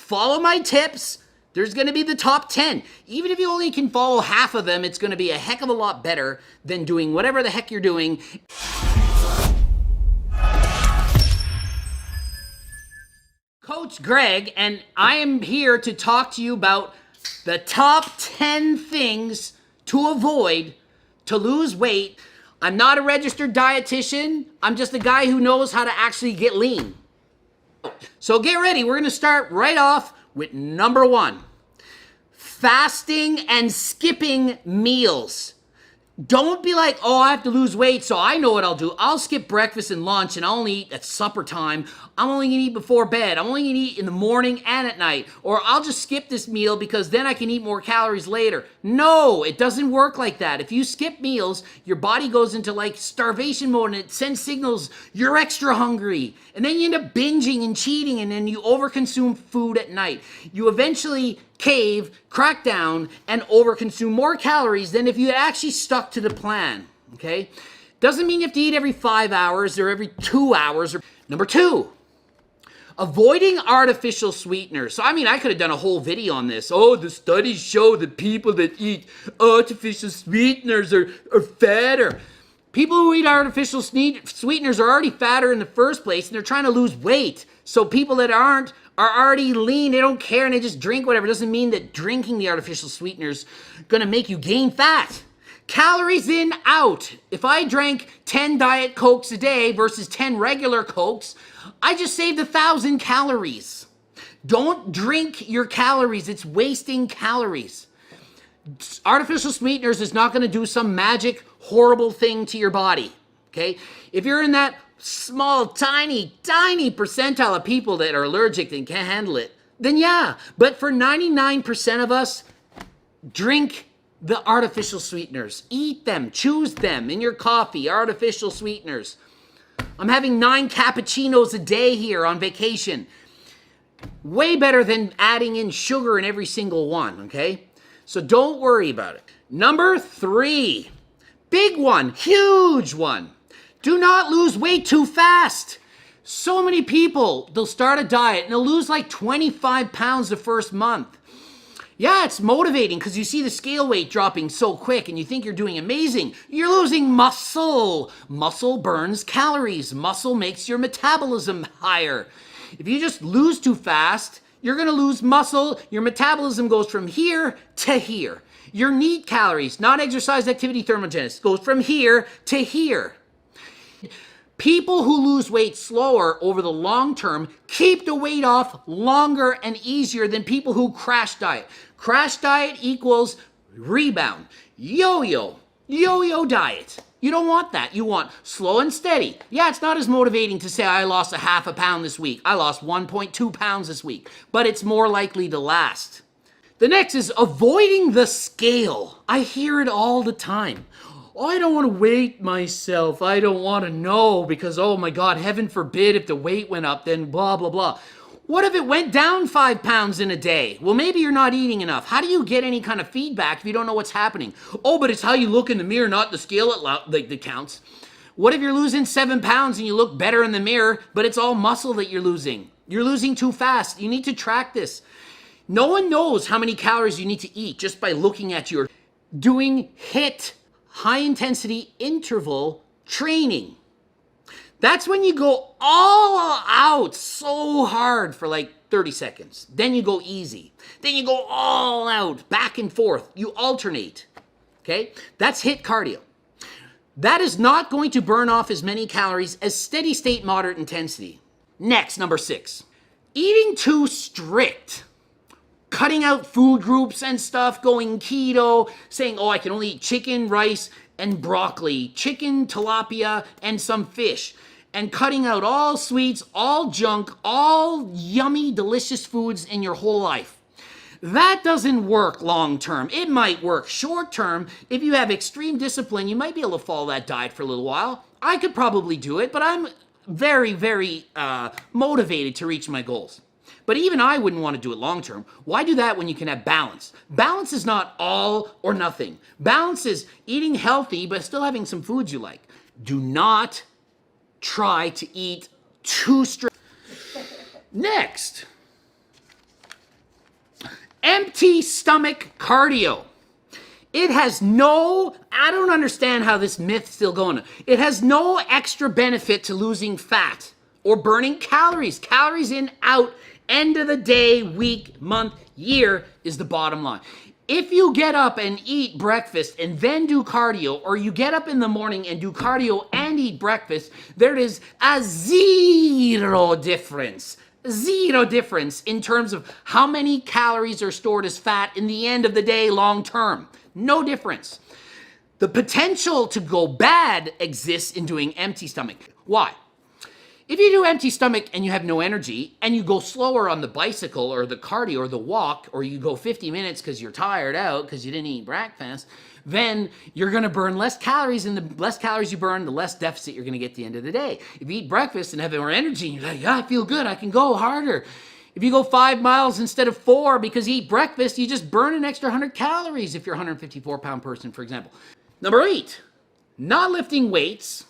follow my tips. There's going to be the top 10. Even if you only can follow half of them, it's going to be a heck of a lot better than doing whatever the heck you're doing. Coach Greg, and I am here to talk to you about the top 10 things to avoid to lose weight. I'm not a registered dietitian. I'm just a guy who knows how to actually get lean. So get ready. We're going to start right off with number 1. Fasting and skipping meals. Don't be like, oh, I have to lose weight, so I know what I'll do. I'll skip breakfast and lunch, and I'll only eat at supper time. I'm only going to eat before bed. I'm only going to eat in the morning and at night. Or I'll just skip this meal because then I can eat more calories later. No, it doesn't work like that. If you skip meals, your body goes into like starvation mode, and it sends signals, you're extra hungry. And then you end up binging and cheating, and then you overconsume food at night. You eventually cave, crack down, and overconsume more calories than if you had actually stuck to the plan, okay? Doesn't mean you have to eat every 5 hours or every 2 hours. Number 2, avoiding artificial sweeteners. So, I could have done a whole video on this. Oh, the studies show that people that eat artificial sweeteners are fatter. People who eat artificial sweeteners are already fatter in the first place, and they're trying to lose weight. So people that aren't are already lean, they don't care, and they just drink whatever. It doesn't mean that drinking the artificial sweeteners gonna make you gain fat. Calories in, out. If I drank 10 Diet Cokes a day versus 10 regular Cokes, I just saved 1,000 calories. Don't drink your calories, it's wasting calories. Artificial sweeteners is not gonna do some magic, horrible thing to your body, okay? If you're in that small, tiny percentile of people that are allergic and can't handle it, then yeah. But for 99% of us, drink the artificial sweeteners. Eat them, choose them in your coffee, artificial sweeteners. I'm having 9 cappuccinos a day here on vacation. Way better than adding in sugar in every single one, okay? So don't worry about it. Number 3, big one, huge one. Do not lose weight too fast. So many people, they'll start a diet and they'll lose like 25 pounds the first month. Yeah, it's motivating because you see the scale weight dropping so quick and you think you're doing amazing. You're losing muscle. Muscle burns calories. Muscle makes your metabolism higher. If you just lose too fast, you're going to lose muscle. Your metabolism goes from here to here. Your need calories, non-exercise activity thermogenesis, goes from here to here. People who lose weight slower over the long term keep the weight off longer and easier than people who crash diet. Crash diet equals rebound. Yo-yo diet. You don't want that. You want slow and steady. Yeah, it's not as motivating to say I lost a half a pound this week. I lost 1.2 pounds this week, but it's more likely to last. The next is avoiding the scale. I hear it all the time. Oh, I don't want to weigh myself. I don't want to know because, oh my God, heaven forbid if the weight went up, then blah, blah, blah. What if it went down 5 pounds in a day? Well, maybe you're not eating enough. How do you get any kind of feedback if you don't know what's happening? Oh, but it's how you look in the mirror, not the scale that counts. What if you're losing 7 pounds and you look better in the mirror, but it's all muscle that you're losing? You're losing too fast. You need to track this. No one knows how many calories you need to eat just by looking at your doing HIIT, high intensity interval training. That's when you go all out so hard for like 30 seconds. Then you go easy. Then you go all out, back and forth. You alternate, okay? That's HIIT cardio. That is not going to burn off as many calories as steady state moderate intensity. Next, number 6, eating too strict. Cutting out food groups and stuff, going keto, saying, oh, I can only eat chicken, rice, and broccoli, chicken, tilapia, and some fish, and cutting out all sweets, all junk, all yummy, delicious foods in your whole life. That doesn't work long term. It might work short term. If you have extreme discipline, you might be able to follow that diet for a little while. I could probably do it, but I'm very, very motivated to reach my goals. But even I wouldn't want to do it long term. Why do that when you can have balance? Balance is not all or nothing. Balance is eating healthy, but still having some foods you like. Do not try to eat too strict. Next, empty stomach cardio. It has no, I don't understand how this myth's still going. It has no extra benefit to losing fat or burning calories. Calories in, out, end of the day, week, month, year is the bottom line. If you get up and eat breakfast and then do cardio, or you get up in the morning and do cardio and eat breakfast, there is a zero difference. Zero difference in terms of how many calories are stored as fat in the end of the day long term. No difference. The potential to go bad exists in doing empty stomach. Why? If you do empty stomach and you have no energy and you go slower on the bicycle or the cardio or the walk, or you go 50 minutes because you're tired out because you didn't eat breakfast, then you're going to burn less calories, and the less calories you burn, the less deficit you're going to get at the end of the day. If you eat breakfast and have more energy, you're like, yeah, I feel good, I can go harder. If you go 5 miles instead of 4 because you eat breakfast, you just burn an extra 100 calories if you're a 154-pound person, for example. Number 8, not lifting weights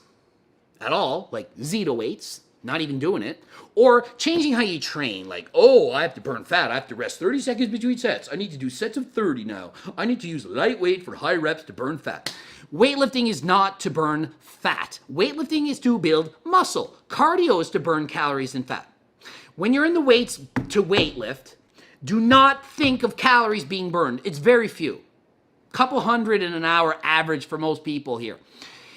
at all, like zero weights, not even doing it, or changing how you train, like, oh, I have to burn fat, I have to rest 30 seconds between sets, I need to do sets of 30 now, I need to use lightweight for high reps to burn fat. Weightlifting is not to burn fat. Weightlifting is to build muscle. Cardio is to burn calories and fat. When you're in the weights to weightlift, do not think of calories being burned. It's very few. Couple hundred in an hour average for most people here.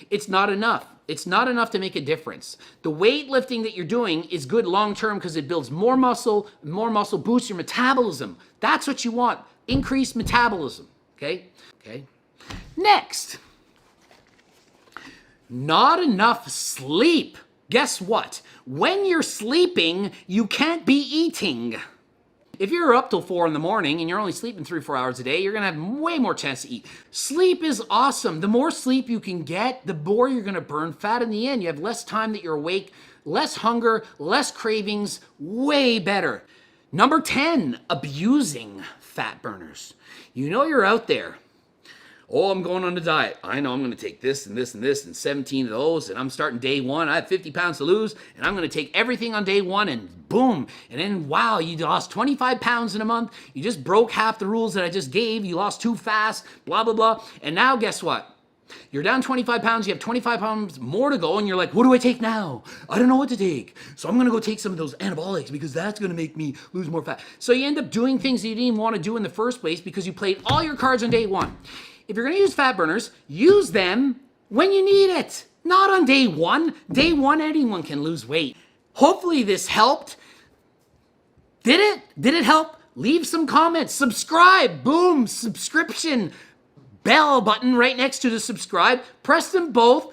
It's not enough. It's not enough to make a difference. The weightlifting that you're doing is good long-term because it builds more muscle boosts your metabolism. That's what you want. Increased metabolism, okay? Next, not enough sleep. Guess what? When you're sleeping, you can't be eating. If you're up till 4 in the morning and you're only sleeping 3-4 hours a day, you're gonna have way more chance to eat. Sleep is awesome. The more sleep you can get, the more you're gonna burn fat in the end. You have less time that you're awake, less hunger, less cravings, way better. Number 10, abusing fat burners. You know you're out there. Oh, I'm going on a diet. I know I'm going to take this and this and this and 17 of those, and I'm starting day 1. I have 50 pounds to lose, and I'm going to take everything on day 1, and boom. And then, wow, you lost 25 pounds in a month. You just broke half the rules that I just gave. You lost too fast, blah, blah, blah. And now guess what? You're down 25 pounds. You have 25 pounds more to go, and you're like, what do I take now? I don't know what to take. So I'm going to go take some of those anabolics because that's going to make me lose more fat. So you end up doing things that you didn't even want to do in the first place because you played all your cards on day 1. If you're going to use fat burners, use them when you need it, not on day 1. Day 1, anyone can lose weight. Hopefully this helped. Did it? Did it help? Leave some comments. Subscribe. Boom. Subscription bell button right next to the subscribe. Press them both.